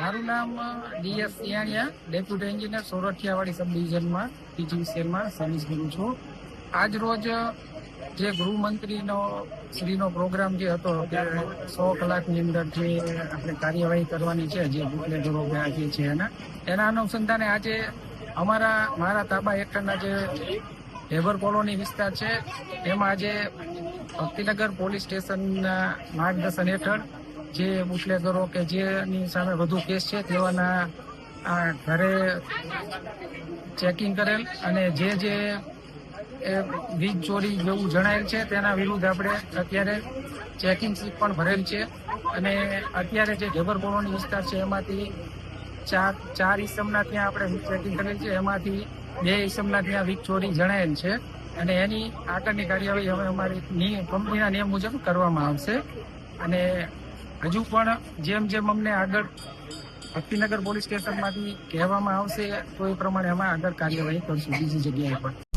મારું નામ DS સિયાણિયા, deputy engineer, Sorathiyawadi સબ ડિવિઝનમાં teaching સેલમાં સર્વિસ કરું છું. આજ રોજ જે ગૃહમંત્રીનો શ્રીનો પ્રોગ્રામ જે હતો કે 100 કલાકની અંદર જે આપણે કાર્યવાહી કરવાની છે, જે બુટલેગરો જે છે એના અનુસંધાને આજે મારા તાબા હેઠળના જે હેબર કોલોની વિસ્તાર છે એમાં આજે ભક્તિનગર પોલીસ સ્ટેશનના માર્ગદર્શન હેઠળ જે બુટલેગરો કે જેની સામે વધુ કેસ છે તેવાના ઘરે ચેકિંગ કરેલ અને જે વીજ ચોરી જેવું જણાયેલ છે તેના વિરુદ્ધ આપણે અત્યારે ચેકિંગ સ્લીપ પણ ભરેલ છે. અને અત્યારે જે ઢેબર કોલોની વિસ્તાર છે એમાંથી ચાર ઈસમના ત્યાં આપણે ચેકિંગ કરેલ છે. એમાંથી 2 ઈસમના ત્યાં વીજ ચોરી જણાયેલ છે અને એની આગળની કાર્યવાહી હવે અમારી કંપનીના નિયમ મુજબ કરવામાં આવશે. અને હજુ પણ જેમ અમને આગળ ભક્તિનગર પોલીસ સ્ટેશનમાંથી કહેવામાં આવશે તો એ પ્રમાણે અમે આગળ કાર્યવાહી કરશું બીજી જગ્યાએ પણ.